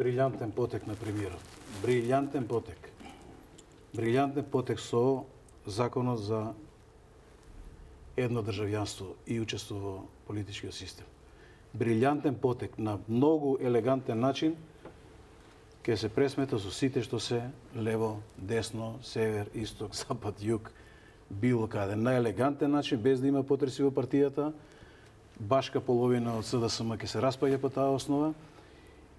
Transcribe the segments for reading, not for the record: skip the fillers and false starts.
брилјантен потек на премиерот. Брилјантен потек. Брилјантен потек со законот за едно државјанство и учество во политичкиот систем. Брилјантен потек на многу елегантен начин ќе се пресмета со сите што се лево, десно, север, исток, запад, југ, било каде. На елегантен начин, без да има потреси во партијата, башка половина од СДСМ ќе се распаѓа по таа основа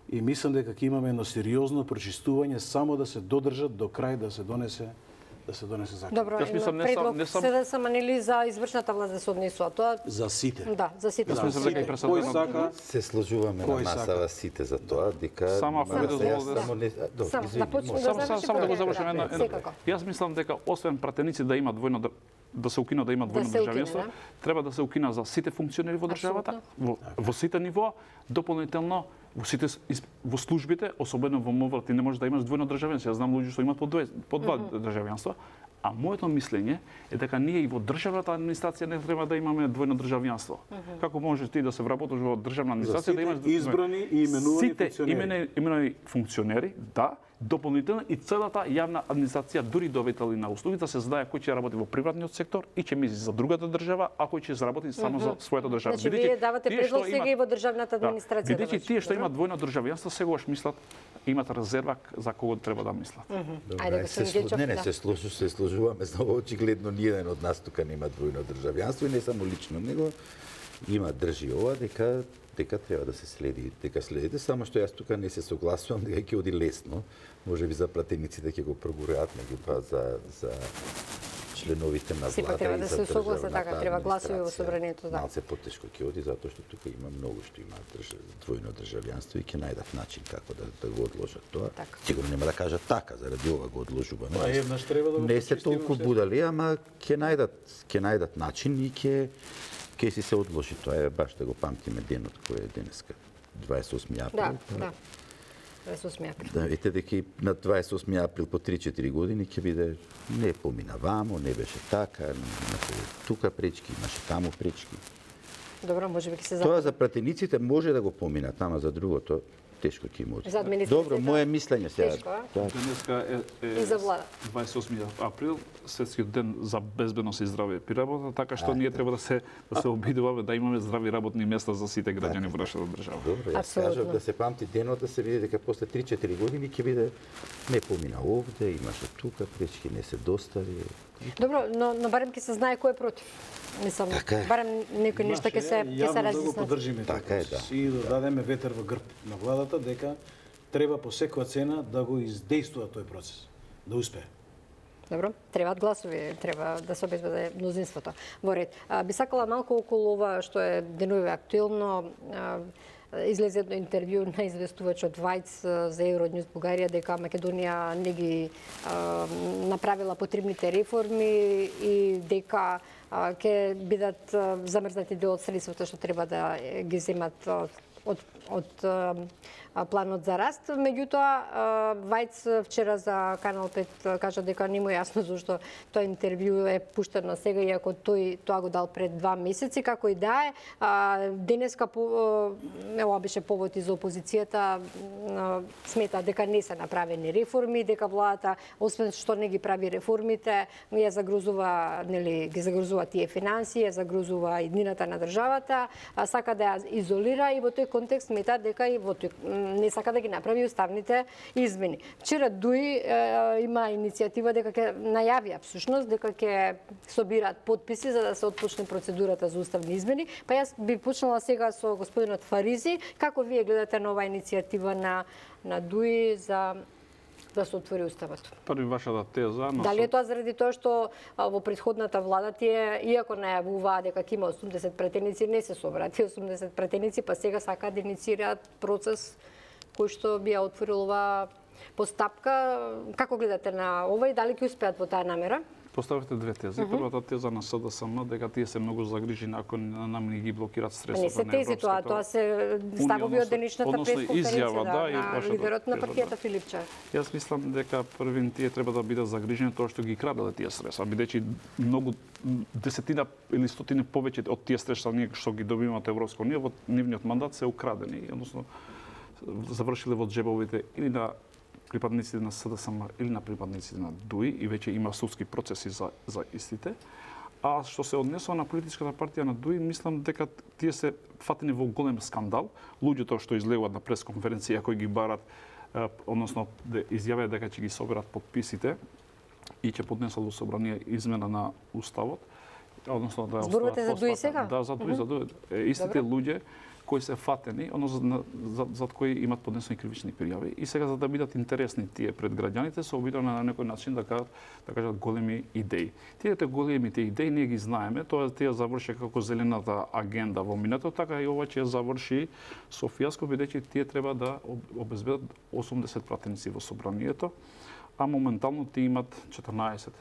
и мислам дека ќе имаме едно сериозно прочистување само да се додржат до крај да се донесе закон. Добро, предлог СДСМ нели за извршната власт да се однесува тоа? За сите. Да, за сите. Кој сака се сложуваме на масава сите за тоа, дека само ако ми дозволите само да го завршам една. Јас мислам дека освен пратеници да имаат двојно да се укина да има двојно државјанство, треба да се укина за сите функционери во државата, во сите нивоа, дополнително во службите, особено во МВР, ти не можеш да имаш двојно државјанство. Јас знам луѓе што имаат по два државјанства, а моето мислење е дека ние и во државната администрација не треба да имаме двојно државјанство. Како можеш ти да се вработиш во државна администрација да имаш избрани и именувани функционери? Сите именувани функционери, да, дополнително и целата јавна администрација, дури добители на услуги, да се знае кој ќе работи во приватниот сектор и ќе мисли за другата држава, а кој ќе заработи само за својата држава. Значи, вие давате предлог сега и во државната администрација. Бидејќи тие што имаат двојно државјанство сегогаш мислат, имат резерва за кого треба да мислат. Ајде го се сложуваме, за очигледно ниеден од нас тука нема двојно државјанство и не само лично, него има држи ова дека треба да се следи, дека следите, само што јас тука не се согласувам дека ќе оди лесно. Можеби за пратениците ќе го прогуреат, меѓутоа за членовите на влада сепак треба и да за се согласи така, треба гласови во собранието, да. Малце потешко ќе оди затоа што тука има многу што има двојно државјанство и ќе најдат начин како да го одложат тоа. Сигурно нема да кажат така, заради ова го одложуваме. Не се толку будали, ама ќе најдат начин и ќе си се одложи тоа. Е баш да го памтиме денот кој е денеска, 28 април. Да. 28 април. Да, видите дека на 28 април по 3-4 години ќе биде не помина вамо, не беше така, имаше тука пречки, имаше таму пречки. Добро, можеби ќе се Тоа за пратениците може да го поминат, ама за другото тешко ќе им оди. За администрацијата. Добро, моје мислење сега. Денеска и за влада. 28 април, светскиот ден за безбедност и здраве при работа, така што ние треба да се обидуваме да имаме здрави работни места за сите граѓани во нашата држава. Добро, јас кажав да се памти денот, да се види дека после 3-4 години ќе биде не помина овде, имаше тука пречки, не се достави. Добро, но барем ќе се знае кој е против. Мислам, барем некои нешта ќе се разјаснат. Така е, да. И да дадеме ветер во грб на владата дека треба по секоја цена да го издействува тој процес, да успее. Добро, требаат гласови, треба да се обезбеди мнозинството. Во ред. Би сакала малку околу ова што е денови актуелно. Излезе едно интервју на известувачот Вајц за Евроньюз Бугарија дека Македонија не ги направила потребните реформи и дека ќе бидат замрзнати дел од средствата што треба да ги земат од планот за раст. Меѓутоа, Вајц вчера за Канал 5 кажа дека не му е јасно зашто тоа интервју е пуштено сега, иако тој тоа го дал пред 2 месеци, како и да е. Денеска ова беше повод и за опозицијата, смета дека не се направени реформи, дека владата освен што не ги прави реформите, ја загрозува, нели, ги загрозува тие финансии, ја загрозува иднината на државата, сака да ја изолира и во тој контекст смета дека и во тој не сака да ги направи уставните измени. Вчера ДУИ има иницијатива дека ќе најавија всушност дека ќе собираат потписи за да се отпочне процедурата за уставни измени. Па јас би почнала сега со господинот Фаризи. Како вие гледате на оваа иницијатива на ДУИ за да се отвори уставот? Први вашата теза. Дали е тоа заради тоа што во претходната влада тие, иако најавуваа дека ќе има 80 претеници, не се собраа тие 80 претеници, па сега сакаат да инициираат процес кој што би ја отворил оваа постапка. Како гледате на ова и дали ќе успеат во таа намера? Поставите две тези. Првата теза на СДСМ дека тие се многу загрижени ако нам не ги блокираат средствата на Европската. Не се тези тоа се ставови од денешната пресконференција на лидерот на партијата Филипче. Јас мислам дека првин тие треба да бидат загрижени тоа што ги краделе тие средства, бидејќи многу десетина или стотини повеќе од тие средства што ги добиваме од Европска унија во нивниот мандат се украдени, односно завршиле во джебовите или на припадниците на СДСМ или на припадниците на ДУИ и веќе има судски процеси за истите. А што се однесува на политичката партија на ДУИ, мислам дека тие се фатени во голем скандал. Луѓето што излегуваат на пресконференција кои ги барат, односно да изјавија дека ќе ги соберат подписите и ќе поднесат во собрание измена на уставот, односно да зборувате за ДУИ сега? Да, за ДУИ, за ДУИ. Истите луѓе кои се фатени, односно за кои имат поднесени кривични пријави и сега за да бидат интересни тие пред граѓаните се обидува на некој начин да кажат големи идеи. Тие големите идеи ние ги знаеме, тоа тие заврши како зелената агенда во минато, така и ова ќе заврши со фијаско, бидејќи тие треба да обезбедат 80 пратеници во собранието, а моментално тие имат 14-15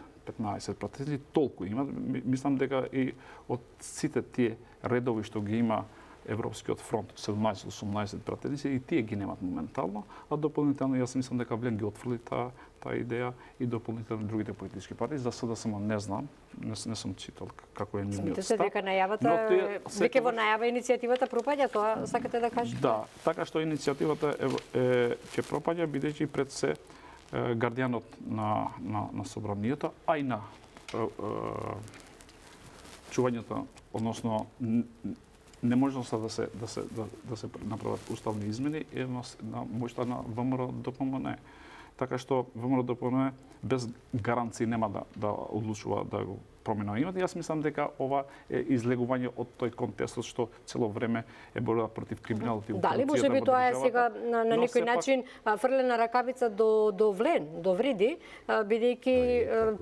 пратеници, толку имат. Мислам дека и од сите тие редови што ги има Европскиот фронт, 17-18 пратеници, и тие ги немат моментално, а дополнително јас мислам дека Влен ги отфрли таа идеја и дополнително другите политички партии. За сега само не знам, не сум читал како е нивниот став. Дека најавата, веќе во најава иницијативата пропаѓа, тоа сакате да кажете? Да, така што иницијативата ќе пропаѓа бидејќи пред се гардијанот на собранието, а и на чувањето, односно неможноста да се направат уставни измени е на моќта на ВМРО-ДПМН. Така што ВМРО-ДПМН без гаранции нема да одлучува да го промена името. Јас мислам дека ова е излегување од тој контекст што цело време е борба против криминалот и корупцијата. Дали можеби тоа е сега на некој начин фрлена ракавица до Влен, до вреди, бидејќи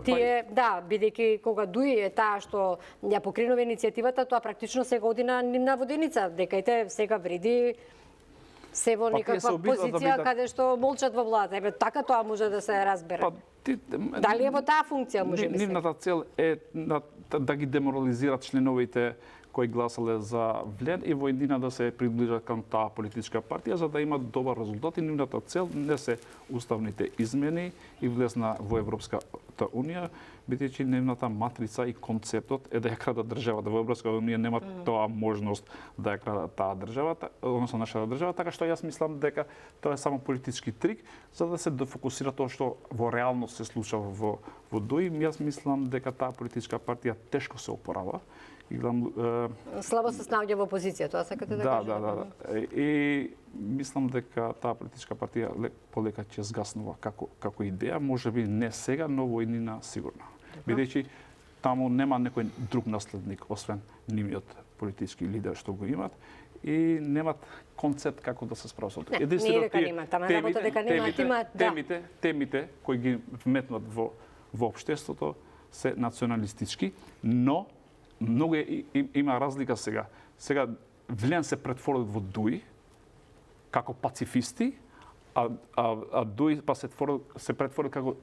тие, бидејќи кога ДУИ е таа што ја покренува иницијативата, тоа практично се година нивна воденица, дека ете сега вреди се во некаква позиција каде што молчат во владата. Еве така тоа може да се разбере. Дали е во таа функција може би? Нивната цел е да ги деморализираат членовите кои гласале за Влен и во еднина да се приближат кон таа политичка партија за да имат добар резултат и нивната цел не се уставните измени и влезна во Европската унија, бидејќи нивната матрица и концептот е да ја крада државата. Во Европската унија нема тоа можност да ја крада таа државата, односно нашата држава, така што јас мислам дека тоа е само политички трик за да се дефокусира тоа што во реалност се случува во ДУИ. Јас мислам дека таа политичка партија тешко се опорава. Слабо се снаоѓа во опозиција, тоа сакате да кажете? Да. И мислам дека таа политичка партија полека ќе згаснува како идеја, можеби не сега, но во иднина сигурно. Бидејќи таму нема некој друг наследник освен нивниот политички лидер што го имат и немат концепт како да се справат со тоа. Единствено темите кои ги вметнат во општеството се националистички, но многу има разлика сега. Сега Влен се претворил во ДУИ како пацифисти, а ДУИ па се претворил како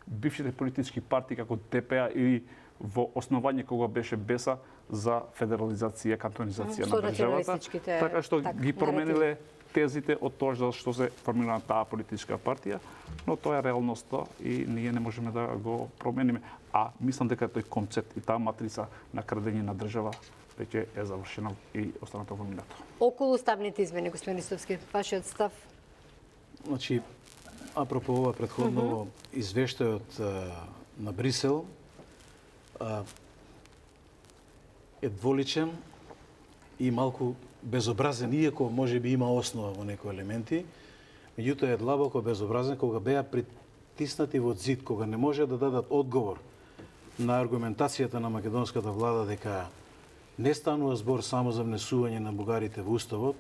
бившите политички партии како ДПА или во основање кога беше БЕСА за федерализација, кантонизација на државата. Така што ги промениле тезите од тоа што се формира таа политичка партија, но тоа е реалноста и ние не можеме да го промениме. А мислам дека тој концепт и таа матрица на крадење на држава веќе е завршена и останата во минато. Околу уставните измени, господин Ристовски, вашиот став? Значи, апропо ова претходно извештајот на Брисел е дволичен и малку безобразен, иако може би има основа во некои елементи, меѓутоа е длабоко безобразен кога беа притиснати во зид, кога не може да дадат одговор на аргументацијата на македонската влада дека не станува збор само за внесување на бугарите во уставот,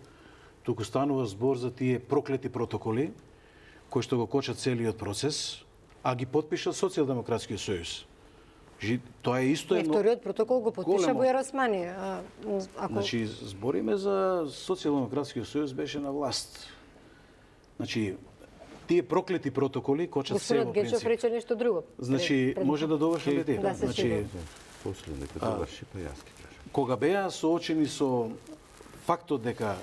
туку станува збор за тие проклети протоколи кои што го кочат целиот процес, а ги потпиша Социјалдемократскиот сојуз. Тоа е исто едно... Вториот протокол го потпиша Бујар Османи. Значи, збориме за Социјалдемократскиот сојуз беше на власт. Значи, тие проклети протоколи кочат се во принцип. Гечов рече нешто друго. Значи, може да доврши ти? Да, значи, после нека доврши, па јас ќе кажам. Кога беа соочени со фактот дека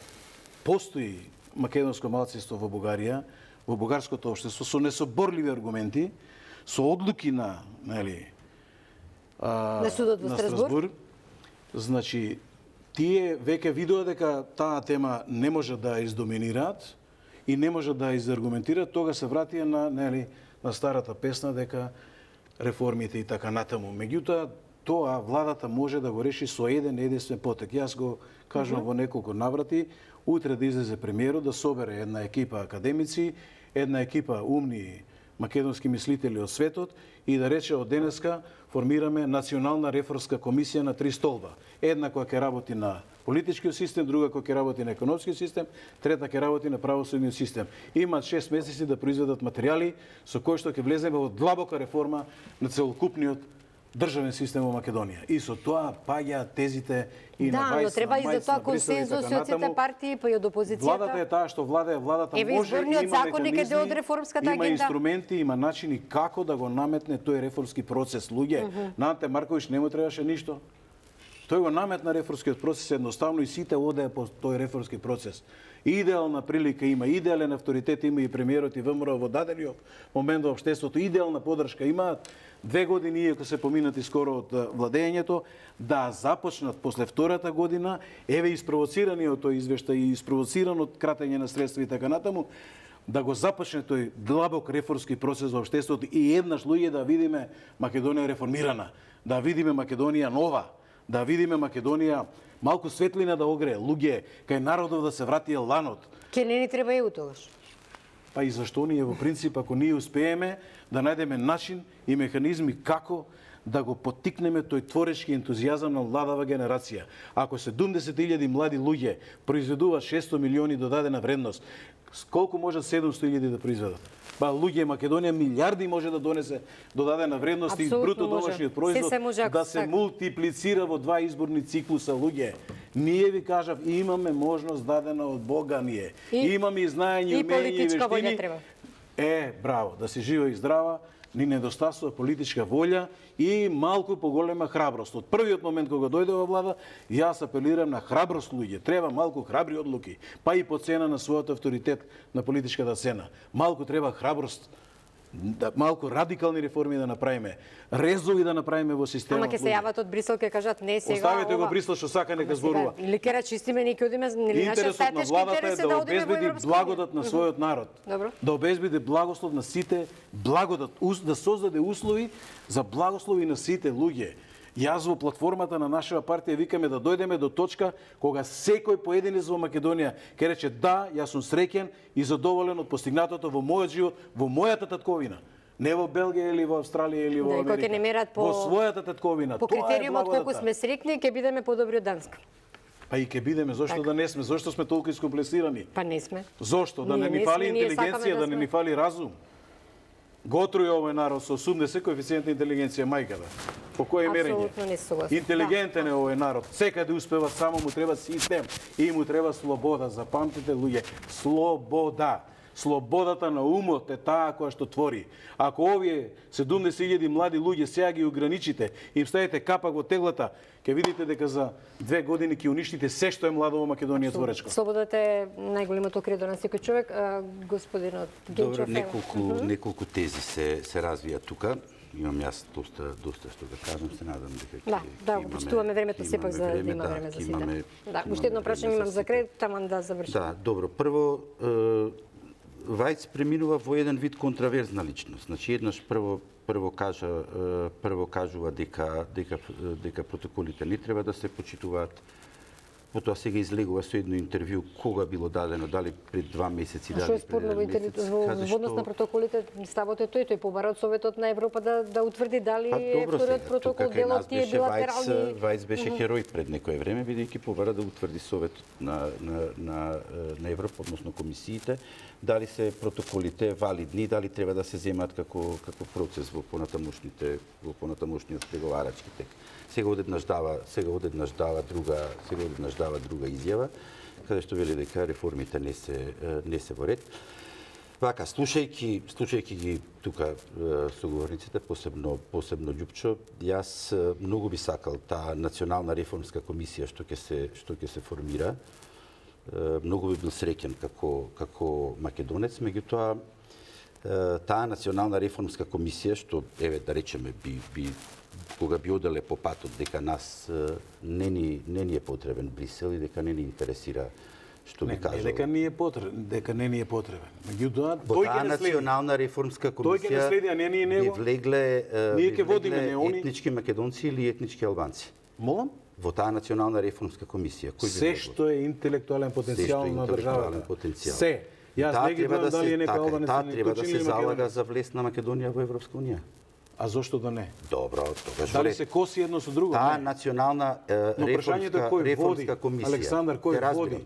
постои македонско малцинство во Бугарија, во бугарското општество, со несоборливи аргументи, со одлуки на судот во Страсбург, значи, тие веќе видоа дека таа тема не може да издоминираат и не може да изаргументира, тога се вратија на старата песна дека реформите и така натаму. Меѓутоа, тоа владата може да го реши со еден единствен потек. Јас го кажувам во неколку наврати, утре да излезе премиерот, да собере една екипа академици, една екипа умни македонски мислители од светот и да рече од денеска формираме национална реформска комисија на 3 столба. Една која ќе работи на политичкиот систем, друга која ќе работи на економскиот систем, трета ќе работи на правосудниот систем. Имаат 6 месеци да произведат материјали со кои што ќе влеземе во длабока реформа на целокупниот државен систем во Македонија. И со тоа паѓаат тезите и на Вајс, но треба и за тоа консензус од сите партии, па и од опозицијата. Владата е таа што владата може, има механизми, има инструменти, има начини како да го наметне тој реформски процес. Луѓе, на Анте Марковиќ не му требаше ништо. Тој го наметна реформскиот процес едноставно и сите одеа по тој реформски процес. Идеална прилика има, идеален авторитет има и премиерот и ВМРО во дадениот момент во општеството, идеална поддршка имаат. 2 години иако се поминати скоро од владењето, да започнат после втората година, еве испровоцирани од тој извештај и испровоциран од кратење на средства и така натаму, да го започне тој длабок реформски процес во општеството и еднаш луѓе да видиме Македонија реформирана, да видиме Македонија нова, да видиме Македонија малку светлина да огрее, луѓе, кај народов да се врати еланот. Ке не ни треба ЕУ тогаш? Па и зашто ние во принцип, ако ние успееме да најдеме начин и механизми како да го поттикнеме тој творечки ентузијазам на младава генерација. Ако 70.000 млади луѓе произведуваат 600 милиони додадена вредност, колку можат 700.000 да произведат? Па луѓе, Македонија милиарди може да донесе додадена вредност и бруто домашниот производ да се мултиплицира во 2 изборни циклуса, луѓе. Ние ви кажав, имаме можност дадена од Бога ние. Имаме и знаење, умење и вештини. Браво, да си жива и здрава, ни недостасува политичка волја и малку поголема храброст. Од првиот момент кога дојде во влада, јас апелирам на храброст, луѓе. Треба малку храбри одлуки, па и по цена на својот авторитет на политичката сцена. Малку треба храброст, малку радикални реформи да направиме, резови да направиме во системот. Ама ќе се јават од Брисел, ќе кажат не сега. Оставете го Брисел што сака нека зборува. Или ќе речистиме, ни ќе одиме, нели нашиот стратешки интерес е да одиме во Европска благодат на својот народ. Да обезбеди благослов на сите, благодат, да создаде услови за благослови на сите луѓе. Јас во платформата на нашава партија викаме да дојдеме до точка кога секој поединец во Македонија ќе рече да, јас сум среќен и задоволен од постигнатото во мојот живот, во мојата татковина. Не во Белгија или во Австралија или во Америка. Во својата татковина. По критериумот колку сме среќни, ќе бидеме подобри од Данска. Па и ќе бидеме, зошто да не сме? Зошто сме толку искомплексирани? Па не сме. Зошто? Да не ни фали интелигенција, да не ни фали разум? Го отруи овој народ со 80 коефициент на интелигенција мајката. По кое мерење? Апсолутно не согласен. Интелигентен е овој народ. Секаде успева, само му треба систем и му треба слобода. Запамтите, луѓе, слобода. Слободата на умот е таа која што твори. Ако овие 70.000 млади луѓе сега ги ограничите и им ставите капак во теглата, ќе видите дека за 2 години ќе уништите се што е младо во Македонија творечко. Слободата е најголемото кредо на секој човек. Господинот Генчев. Добро, неколку тези се развија тука. Имам јас доста што да кажам, се надам дека да, почитуваме времето сепак за да има време за сите. Да, уште едно прашање имам за крај, таман да завршиме. Да, добро. Прво, Вајц преминува во еден вид контраверзна личност. Значи, еднаш прво кажува дека протоколите не треба да се почитуваат. Потоа сега излегува со едно интервју кога било дадено, дали пред 2 месеци, дали пред 1 месец. Во однос на протоколите, ставот е тој побара од Советот на Европа да утврди дали вториот протокол дел од тие билатерални. Вајц беше херој пред некое време, бидејќи побара да утврди Советот на Европа, односно комисиите, дали се протоколите валидни, дали треба да се земат како процес во понатамошниот преговарачки тек. Сега одеднаш дава друга изјава, каде што вели дека реформите не се во ред. Вака, слушајќи ги тука соговорниците, посебно Љупчо, јас многу би сакал таа национална реформска комисија што ќе се формира. Многу би бил среќен како македонец, меѓутоа таа национална реформска комисија што еве да речеме кога би оделе по патот дека нас не ни е потребен Брисел и дека не ни интересира што ви кажа. Дека не ни е потребен. Меѓутоа, во таа национална реформска комисија ви влегле они етнички македонци или етнички албанци. Молам? Во таа национална реформска комисија. Се што е интелектуален потенцијал на државата. Се. Јас не ги гледам дали е некој албанец. Таа треба да се залага за влез на Македонија во Европска унија. А зошто да не? Добро, тогаш дали се коси едно со друго? Таа национална реформска комисија. Александар, кој води?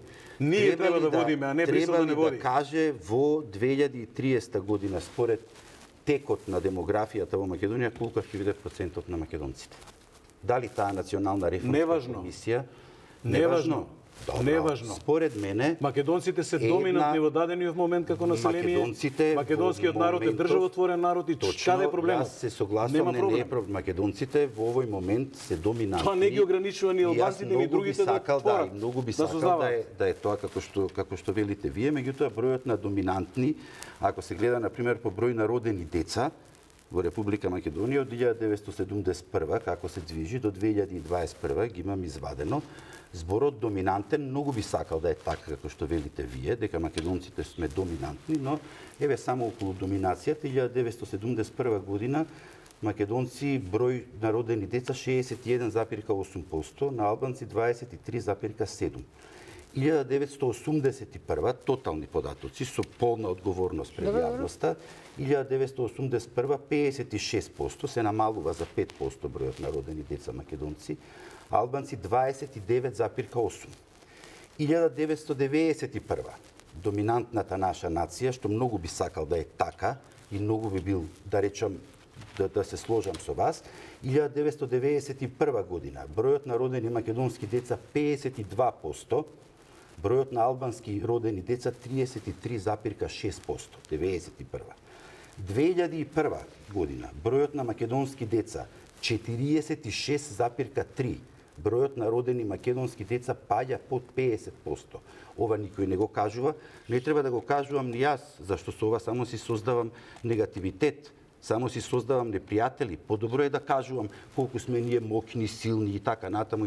Ние треба да водиме, а не Брисел да не води. Треба да каже во 2030 година според текот на демографијата во Македонија колку ќе биде процентот на македонците. Дали таа национална реформска комисија? Неважно. Неважно. Според мене македонците се доминантни во дадениот момент како население. Македонскиот народ е државотворен народ и каде е проблемот? Јас се согласувам, не е проблем. Македонците во овој момент се доминантни. Тоа не ги ограничува ни албанците ни другите да творат. Многу би сакал да е тоа како што велите вие, меѓутоа бројот на доминантни, ако се гледа на пример по број на родени деца во Република Македонија од 1971 како се движи до 2021 ги имам извадено. Зборот доминантен многу би сакал да е така како што велите вие, дека македонците сме доминантни, но еве само околу доминацијата 1971 година македонци број на родени деца 61,8%, на албанци 23,7%. 1981 тотални податоци со полна одговорност пред јавноста, 1981 56% се намалува за 5% бројот на родени деца македонци, албанци 29,8%. 1991 доминантната наша нација, што многу би сакал да е така и многу би бил, да речам, да се сложам со вас, 1991 година бројот на родени македонски деца 52%, бројот на албански родени деца 33,6%, 91. 2001 година бројот на македонски деца 46,3%, бројот на родени македонски деца паѓа под 50%. Ова никој не го кажува, не треба да го кажувам ни јас, зашто со ова само си создавам негативитет, само си создавам непријатели. Подобро е да кажувам колку сме ние моќни, силни и така натаму,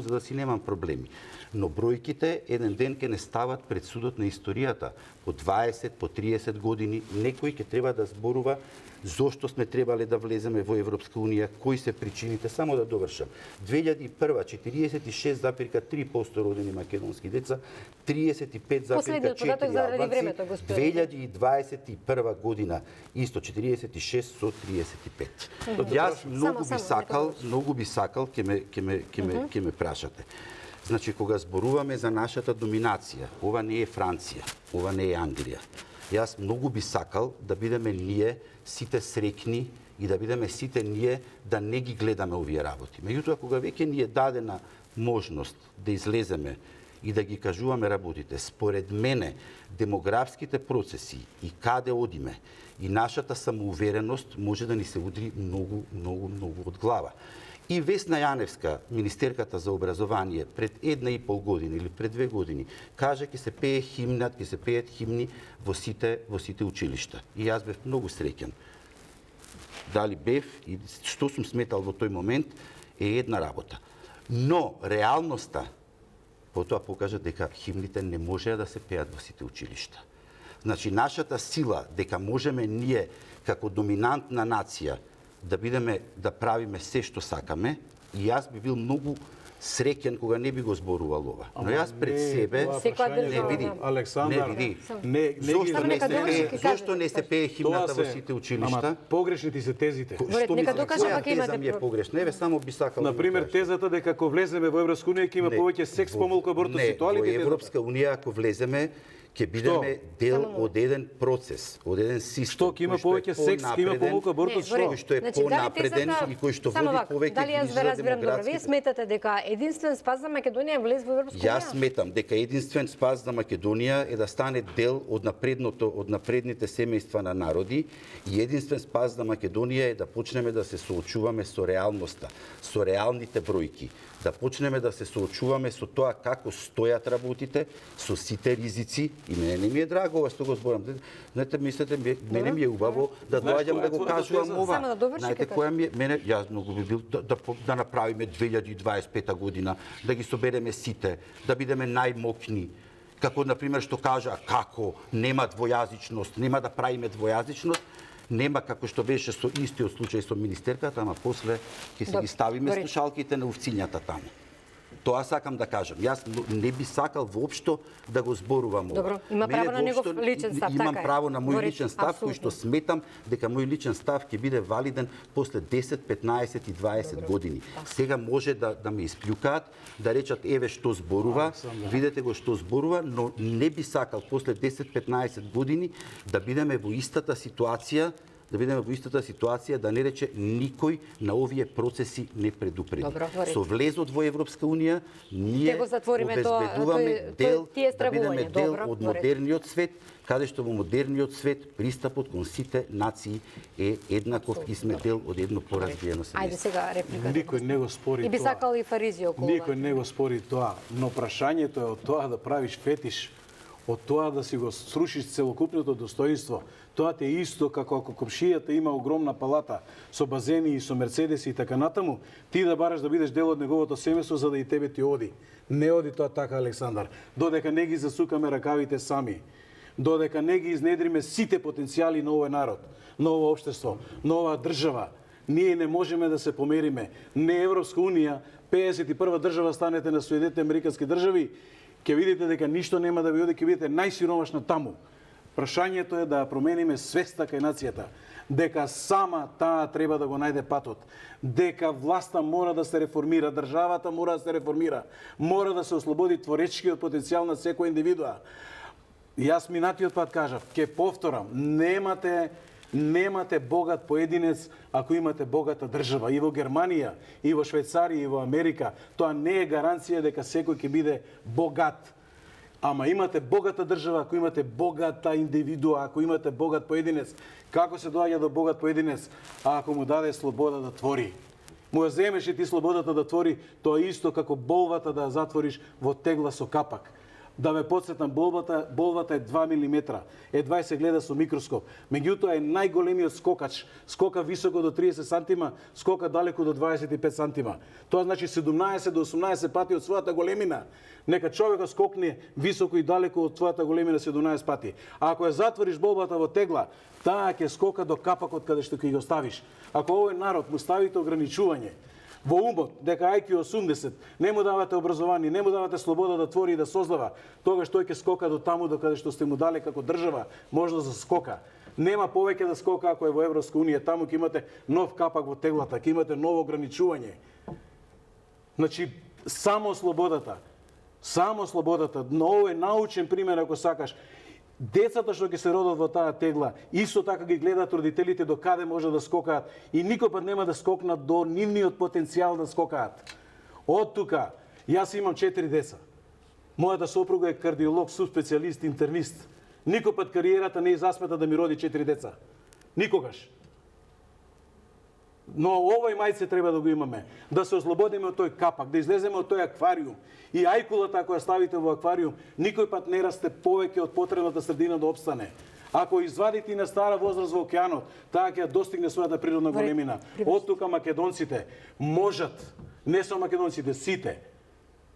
за да си немам проблеми. Но бројките еден ден ќе не стават пред судот на историјата. По 20, по 30 години некој ќе треба да зборува зошто сме требале да влеземе во Европска унија, кои се причините, само да довршам. 2001 46,3% родени македонски деца, 35,4% албанци, 2021 година исто 46 со 35. Јас многу би сакал ќе ме прашате. Значи, кога зборуваме за нашата доминација, ова не е Франција, ова не е Англија. Јас многу би сакал да бидеме ние сите среќни и да бидеме сите ние да не ги гледаме овие работи. Меѓутоа, кога веќе ни е дадена можност да излеземе и да ги кажуваме работите, според мене, демографските процеси и каде одиме и нашата самоувереност може да ни се удри многу од глава. И Весна Јаневска, министерката за образование, пред 1,5 година или пред 2 години, кажа ќе се пее химна, ќе се пеат химни во сите училишта. И јас бев многу среќен. Дали бев и што сум сметал во тој момент е една работа. Но реалноста потоа покажа дека химните не можеа да се пеат во сите училишта. Значи, нашата сила дека можеме ние како доминантна нација да правиме се што сакаме, и јас би бил многу среќен кога не би го зборувал ова. Но јас пред себе не види. Александар, зошто не се пее химната во сите училишта? Ама погрешни се тезите. Нека докажа дека имате ми е погрешна. Еве само би сакал. На пример, тезата дека ако влеземе во Европска унија ќе има повеќе секс, помалку абортуси, тоа ли би тезата? Во Европска унија ако влеземе ќе бидеме дел од еден процес, од еден систем. Што ќе има повеќе секс, ќе има помалку абортус, што е понапреден и кој што води повеќе грижа за демографски. Дали јас ве разбирам добро? Вие сметате дека единствен спас за Македонија влез во Европска унија? Јас сметам дека единствен спас за Македонија е да стане дел од напредните семејства на народи и единствен спас за Македонија е да почнеме да се соочуваме со реалноста, со реалните бројки, да почнеме да се соочуваме со тоа како стојат работите, со сите ризици. И мене не ми е драго ова што го зборам. Знаете, мислете, мене ми е убаво да доаѓам да го кажувам ова. Знаете која ми е? Мене, јас многу би бил да направиме 2025 година, да ги собереме сите, да бидеме најмокни. како например што кажа како нема двојазичност, нема да правиме двојазичност, нема како што беше со истиот случај со министерката, ама после ќе се ги ставиме слушалките на овцињата таму. Тоа сакам да кажам. Јас не би сакал воопшто да го зборувам ова. Добро, има право на негов личен став, така е. Имам право на мој личен став, кој што сметам дека мој личен став ќе биде валиден после 10, 15 и 20 години. Сега може да ме испљукаат, да речат еве што зборува, видете го што зборува, но не би сакал после 10-15 години да бидеме во истата ситуација, да не рече никој на овие процеси не предупреди. Со влезот во Европска унија ние обезбедуваме да бидеме дел од модерниот свет, каде што во модерниот свет пристапот кон сите нации е еднаков и сме дел од едно поразвиено семејство. Ајде сега реплика. Никој не го спори тоа. И би сакал и Фаризи околу. Никој не го спори тоа, но прашањето е од тоа да правиш фетиш, од тоа да си го срушиш целокупното достоинство. Тоа те е исто како ако комшијата има огромна палата со базени и со мерцедеси и така натаму, ти да бараш да бидеш дел од неговото семејство за да и тебе ти оди. Не оди тоа така, Александар. Додека не ги засукаме ракавите сами, додека не ги изнедриме сите потенцијали на овој народ, на ово општество, на оваа држава, ние не можеме да се помериме. Не Европска унија, 51 држава станете на Соединетите Американски држави, ќе видите дека ништо нема да ви оди, ќе видите најсиромашна таму. Прашањето е да промениме свеста кај нацијата, дека сама таа треба да го најде патот, дека власта мора да се реформира, државата мора да се реформира, мора да се ослободи творечкиот потенцијал на секоја индивидуа. Јас минатиот пат кажав, ќе повторам, немате богат поединец ако имате богата држава. И во Германија, и во Швајцарија, и во Америка, тоа не е гаранција дека секој ќе биде богат. Ама имате богата држава ако имате богата индивидуа, ако имате богат поединец. Како се доаѓа до богат поединец? Ако му даде слобода да твори. Му ја земеш и ти слободата да твори, тоа е исто како болвата да ја затвориш во тегла со капак. Да ве подсетам, болвата е 2 мм, едва се гледа со микроскоп. Меѓутоа е најголемиот скокач, скока високо до 30 сантима, скока далеко до 25 сантима. Тоа значи 17 до 18 пати од својата големина. Нека човекот скокне високо и далеко од својата големина 17 пати. А ако ја затвориш болбата во тегла, таа ќе скока до капакот каде што ќе го ставиш. Ако овој народ му ставите ограничување во умот, дека IQ 80, не му давате образование, не му давате слобода да твори и да создава, тогаш тој ќе скока до таму до каде што сте му дали како држава, можност да скока. Нема повеќе да скока ако е во Европска унија, таму ќе имате нов капак во теглата, ќе имате ново ограничување. Значи, само слободата, но овој научен пример ако сакаш. Децата што ќе се родат во таа тегла, исто така ги гледаат родителите до каде може да скокаат и никој пат нема да скокнат до нивниот потенцијал да скокаат. Од тука, јас имам 4 деца. Мојата сопруга е кардиолог, субспецијалист, интернист. Никој пат кариерата не е заспета да ми роди 4 деца. Никогаш. Но овој мајце треба да го имаме. Да се ослободиме од тој капак, да излеземе од тој аквариум. И ајкулата, ако ја ставите во аквариум, никој пат не расте повеќе од потребната средина да опстане. Ако извадите и на стара возраст во океанот, таа ќе достигне својата природна големина. Од тука македонците можат, не само македонците, сите,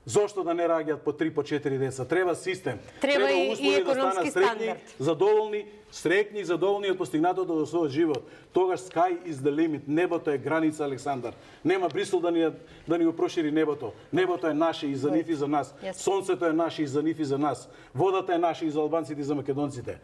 зошто да не раѓаат по 3, по 4 деца? Треба систем. Треба и економски стандард. Среќни и задоволни од постигнатото во својот живот. Тогаш sky is the limit. Небото е граница, Александар. Нема Брисел да ни го прошири небото. Небото е наше и за нив и за нас. Сонцето е наше и за нив и за нас. Водата е наша и за албанците и за македонците.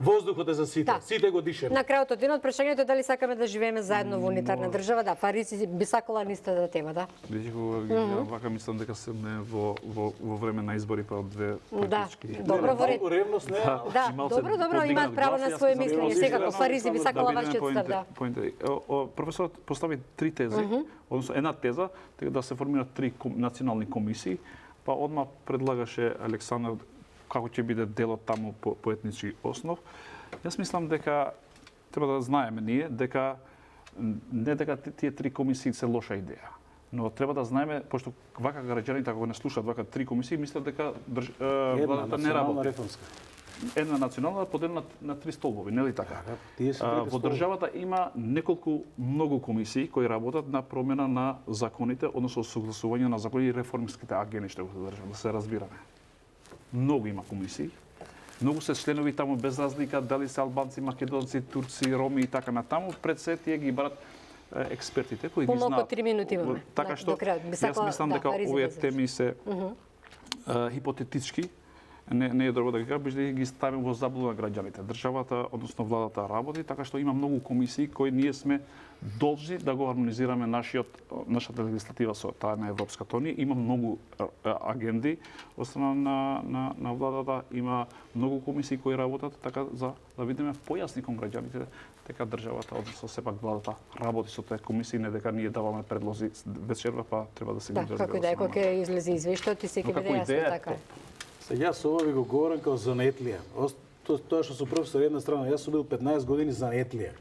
Воздухот е за сите. Сите го дишеме. На крајот од денот прашањето е дали сакаме да живееме заедно во унитарна држава. Да, Фаризи би сакала нисто да тема, да. Бидејќи вака мислам дека сме во време на избори па од две политички. Да, добро во ред. Ревност не. Да, добро, имаат право на своје мислење. Секако Фаризи би сакала вашиот став, да. Професорот постави 3 тези, односно една теза, дека да се формираат 3 национални комисии, па одма предлагаше Александар како ќе биде делот таму по етнички основ. Јас мислам дека треба да знаеме ние дека не дека тие 3 комисии се лоша идеја, но треба да знаеме, пошто вака граѓаните ако не слушаат вака 3 комисии, мислат дека владата не работи. Една национална поделена на 3 столбови, нели така? Во државата има неколку многу комисии кои работат на промена на законите, односно согласување на закони и реформските агенди што го држава, да се разбираме. Многу има комисии. Многу се членови таму без разлика дали се албанци, македонци, турци, роми и така натаму. Пред се тие ги барат експертите кои ги знаат. Помалку 3 минути имаме. Така што јас мислам дека овие теми се хипотетички. Не е добро да ги кажам, бидејќи ги ставим во заблуда граѓаните. Државата, односно владата работи, така што има многу комисии кои ние сме должни да го хармонизираме нашата легислатива со таа на Европската унија. Има многу агенди од страна на владата, има многу комисии кои работат така за да видиме појасни кон граѓаните дека државата, односно сепак владата работи со тие комисии, не дека ние даваме предлози вечерва, па треба да се ги држиме. Како и да е, кога ќе излезе извештајот и се ќе биде јасно така. Јас ова ви го говорам како занаетлија. Тоа што сум професор една страна, јас сум бил 15 години занаетлија.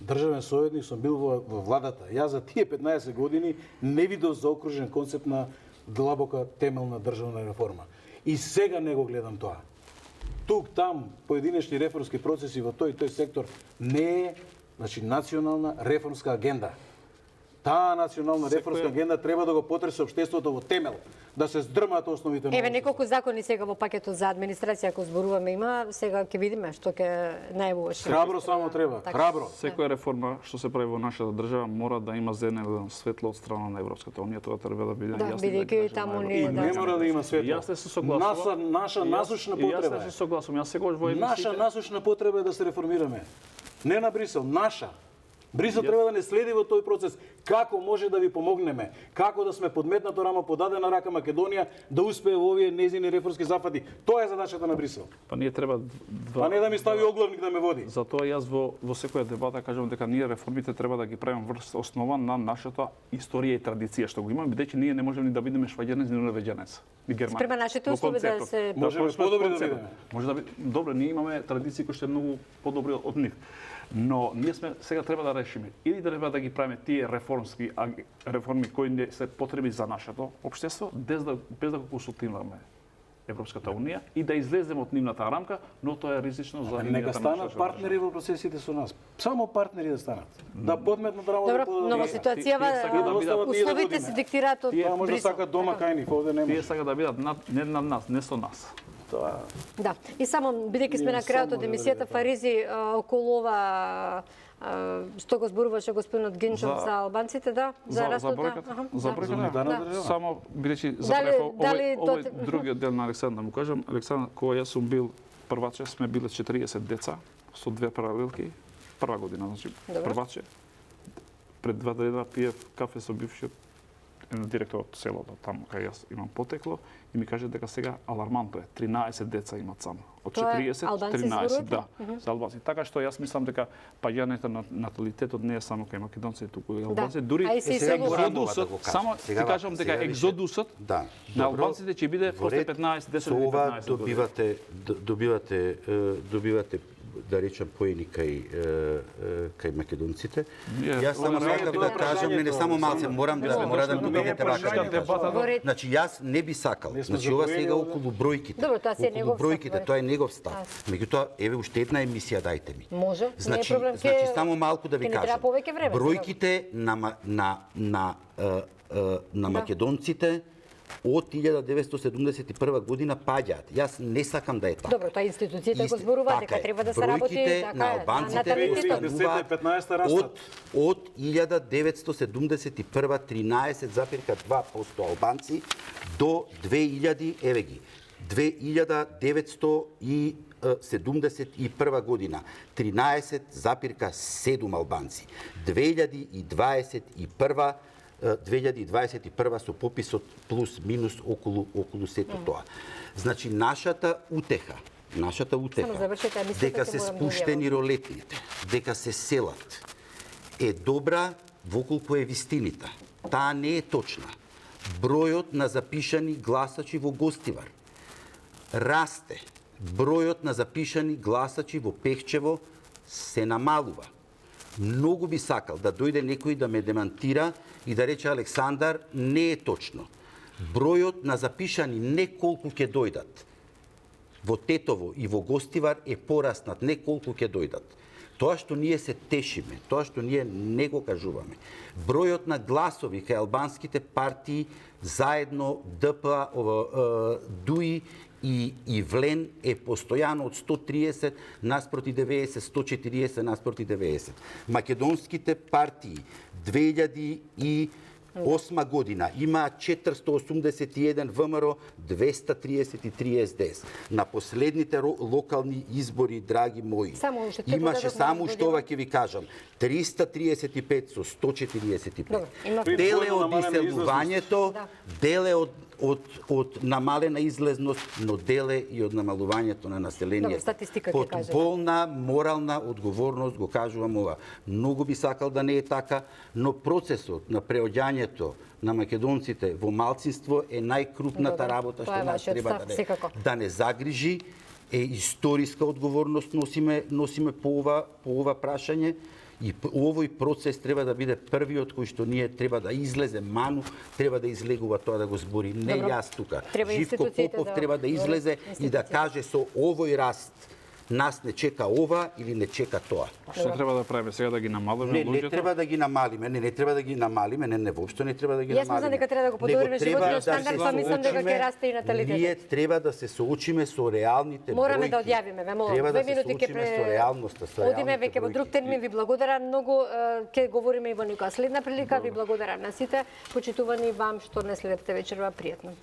Државен советник сум бил во владата. Јас за тие 15 години не видов заокружен концепт на длабока темелна државна реформа. И сега не го гледам тоа. Тук, там, поединечни реформски процеси во тој сектор не е, национална реформска агенда. Таа национална реформска агенда треба да го потресе општеството во темел, да се здрмаат основите на. Еве неколку закони сега во пакетот за администрација ако зборуваме има, сега ќе видиме што ќе најбош. Храбро само треба, храбро. Секоја реформа што се прави во нашата држава мора да има зелено светло од страна на Европската унија, тоа треба да биде јасно. Да, бидејќи таму не мора да има светло. Јас се согласувам. Наша насочна потреба. Јас се согласувам. Јас секогаш во емисиите. Наша насочна потреба е да се реформираме. Не на Брисел, наша. Брисел треба да не следи во тој процес. Како може да ви помогнеме? Како да сме подметнато рамо, подадена рака Македонија да успее во овие нејзини реформски зафати? Тоа е задачата на Брисел. Па ние треба Па не да ми стави оглавник да ме води. Затоа јас во секоја дебата кажам дека ние реформите треба да ги правиме врз основа на нашата историја и традиција што го имаме, бидејќи ние не можеме ни да бидеме шваѓанец ни норвеѓанец, ни германец. Спрема нашите услови да се можеме подобри да бидеме. Може да биде добро, ние имаме традиции кои што е многу подобри од нив. Но ние сега треба да решиме или треба да ги правиме тие реформи кои не се потреби за нашето општество, без да го консултираме Европската унија и да излеземе од нивната рамка, но тоа е ризично за нека станат партнери во процесите со нас. Само партнери да станат. Да подметнат рамо да подадат. Нова ситуацијава, условите се диктираат од Брисел. Може да сакат дома кај нив, овде не може. Тие сакат да бидат не над нас, не со нас. Тоа. Да, и само бидејќи сме на крајот од емисијата Фаризи околу ова што го зборуваше господинот Гинчов за албанците, да, за растот. За броката. Само бидејќи забравив овој другиот дел на Александар му кажам, Александар, кога јас сум бил прваче, сме биле 40 деца со две паралелки, прва година, значи прваче. Пред 2 дена пиев кафе со бившиот директор од селото, таму кај јас имам потекло, и ми каже дека сега алармантно е, 13 деца имат само. Од 40, 13, да, за албанци. Така што јас мислам дека паѓањето на наталитетот не е само кај македонците, туку и албанци. Дури екзодусот, само ти кажам дека екзодусот на албанците ќе биде после 15, 10 или 15 години. Добивате да речам поени кај македонците. Јас само сакам да кажам, не само малце, мора да добиете вака. Значи јас не би сакал. Значи ова сега околу бројките. Околу бројките, тоа е негов став. Меѓутоа, еве уште една емисија дајте ми. Може, значи само малку да ви кажам. Бројките на македонците од 1971 година паѓаат. Јас не сакам да е така. Добро, тоа институциите го зборуваат дека треба да се работи така. На албанците остануваат од 1971 13,2% албанци до 2000, еве ги, 1971 година 13,7 албанци. 2021 со пописот плюс минус околу сето тоа. Значи нашата утеха дека се спуштени ролетните, дека се селат е добра воколку е вистината. Таа не е точна. Бројот на запишани гласачи во Гостивар расте. Бројот на запишани гласачи во Пехчево се намалува. Многу би сакал да дојде некој да ме демантира и да рече Александар, не е точно. Бројот на запишани не колку ќе дојдат во Тетово и во Гостивар е пораснат, не колку ќе дојдат. Тоа што ние се тешиме, тоа што ние не го кажуваме. Бројот на гласови кај албанските партии, заедно ДПА, ДУИ и Влен е постојано од 130 наспроти 90, 140 наспроти 90. Македонските партии 2008 година има 481 ВМРО, 233 СДС. На последните локални избори, драги мои, имаше само што ова ќе ви кажам, 335 со 145. Дел е од иселувањето, дел е од намалена излезност, но дел е и од намалувањето на населението. Под полна морална одговорност го кажувам ова. Многу би сакал да не е така, но процесот на преоѓањето на македонците во малцинство е најкрупната работа што нас треба да не загрижи. Е историска одговорност носиме по ова прашање. И овој процес треба да биде првиот кој што ние треба да излезе ману, треба да излегува тоа да го збори. Не јас тука. Живко Попов треба да излезе и да каже со овој раст нас не чека ова или не чека тоа. Што треба да правиме сега, да ги намалиме луѓето? Не треба да ги намалиме, не треба да ги намалиме, не воопшто не треба да ги намалиме. Јас мислам дека треба да го подобриме животниот стандард, па мислам дека ќе расте и наталитетот. Ние треба да се соочиме со реалните бројки. Мораме да одјавиме, ве молам. 2 минути ќе со реалноста, со одиме веќе во друг термин. Ви благодарам многу. Ќе говориме и во некоја следна прилика. Ви благодарам на сите. Почитувани вам што не следевте вечерва, пријатно.